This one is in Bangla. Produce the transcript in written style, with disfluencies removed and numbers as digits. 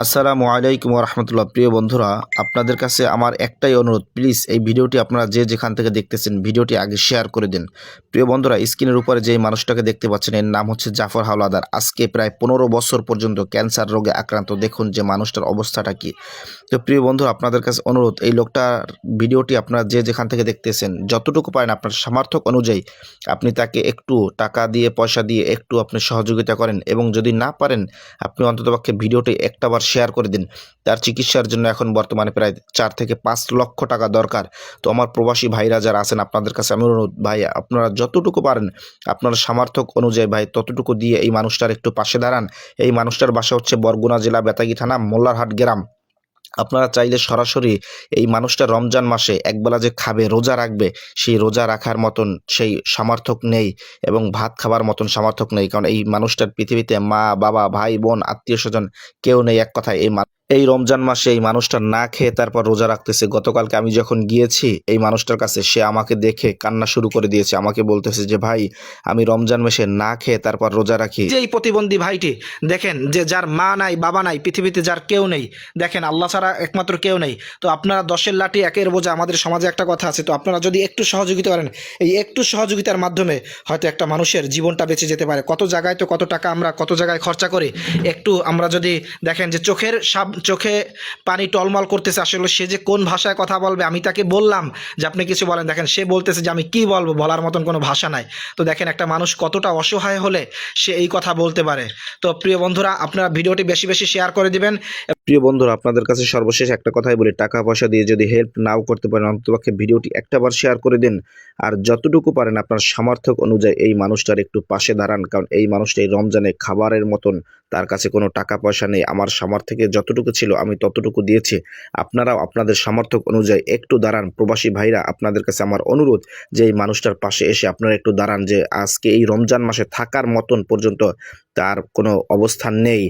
আসসালামু আলাইকুম রহমতুল্লাহ। প্রিয় বন্ধুরা, আপনাদের কাছে আমার একটাই অনুরোধ, প্লিজ এই ভিডিওটি আপনারা যে যেখান থেকে দেখতেছেন ভিডিওটি আগে শেয়ার করে দিন। প্রিয় বন্ধুরা, স্ক্রিনের উপরে যেই মানুষটাকে দেখতে পাচ্ছেন এর নাম হচ্ছে জাফর হাওলাদার। আজকে প্রায় 15 বছর পর্যন্ত ক্যান্সার রোগে আক্রান্ত। দেখুন যে মানুষটার অবস্থাটা কি। তো প্রিয় বন্ধু, আপনাদের কাছে অনুরোধ, এই লোকটার ভিডিওটি আপনারা যে যেখান থেকে দেখতেছেন যতটুকু পারেন আপনার সামর্থ্য অনুযায়ী আপনি তাকে একটু টাকা দিয়ে পয়সা দিয়ে একটু আপনি সহযোগিতা করেন, এবং যদি না পারেন আপনি অন্ততপক্ষে ভিডিওটি একটাবার শেয়ার করে দিন। তার চিকিৎসার জন্য এখন বর্তমানে প্রায় 4 থেকে 5 লক্ষ টাকা দরকার। তো আমার প্রবাসী ভাইরা যারা আছেন আপনাদের কাছে আমি অনুরোধ, ভাই আপনারা যতটুকু পারেন আপনার সামর্থ্য অনুযায়ী ভাই ততটুকু দিয়ে এই মানুষটার একটু পাশে দাঁড়ান। এই মানুষটার বাসা হচ্ছে বরগুনা জেলা বেতাগী থানা মোল্লারহাট গ্রাম। আপনারা চাইলে সরাসরি এই মানুষটা রমজান মাসে একবেলা যে খাবে, রোজা রাখবে, সেই রোজা রাখার মতন সেই সামর্থ্য নেই, এবং ভাত খাবার মতন সামর্থ্য নেই। কারণ এই মানুষটার পৃথিবীতে মা বাবা ভাই বোন আত্মীয় স্বজন কেউ নেই। এক কথায় এই রমজান মাসে এই মানুষটা না খেয়ে তারপর রোজা রাখতেছে। গতকালকে আমি যখন গিয়েছি এই মানুষটার কাছে, সে আমাকে দেখে কান্না শুরু করে দিয়েছে। আমাকে বলতেছে যে ভাই, আমি রমজান মাসে না খেয়ে তারপর রোজা রাখি। যে এই প্রতিবন্ধী ভাইটি দেখেন, যে যার মা নাই বাবা নাই, পৃথিবীতে যার কেউ নেই, দেখেন আল্লাহ ছাড়া একমাত্র কেউ নেই। তো আপনারা 10-এর লাঠি 1-এর বোঝা, আমাদের সমাজে একটা কথা আছে। তো আপনারা যদি একটু সহযোগিতা করেন, এই একটু সহযোগিতার মাধ্যমে হয়তো একটা মানুষের জীবনটা বেঁচে যেতে পারে। কত জায়গায় তো কত টাকা আমরা কত জায়গায় খরচা করি। একটু আমরা যদি দেখেন যে চোখে পানি টলমল করতেছে, আসলে সে যে কোন ভাষায় কথা বলবে। আমি তাকে বললাম যে আপনি কিছু বলেন, দেখেন সে বলতেছে যে আমি কি বলবো, বলার মতন কোনো ভাষা নাই। তো দেখেন একটা মানুষ কতটা অসহায় হলে সে এই কথা বলতে পারে। তো প্রিয় বন্ধুরা, আপনারা ভিডিওটি বেশি বেশি শেয়ার করে দিবেন। প্রিয় বন্ধুরা, আপনাদের কাছে সর্বশেষ একটা কথাই বলি, টাকা পয়সা দিয়ে যদি হেল্প নাও করতে পারেন অন্ততপক্ষে ভিডিওটি একটাবার শেয়ার করে দিন। আর যতটুকু পারেন আপনার সামর্থ্য অনুযায়ী এই মানুষটার একটু পাশে দাঁড়ান। কারণ এই মানুষটা এই রমজানে খাবারের মতন তার কাছে কোনো টাকা পয়সা নেই। আমার সামর্থ্যে যতটুকু ছিল আমি ততটুকু দিয়েছি। আপনারাও আপনাদের সামর্থ্য অনুযায়ী একটু দাঁড়ান। প্রবাসী ভাইরা, আপনাদের কাছে আমার অনুরোধ যে এই মানুষটার পাশে এসে আপনারা একটু দাঁড়ান, যে আজকে এই রমজান মাসে থাকার মতন পর্যন্ত তার কোনো অবস্থান নেই।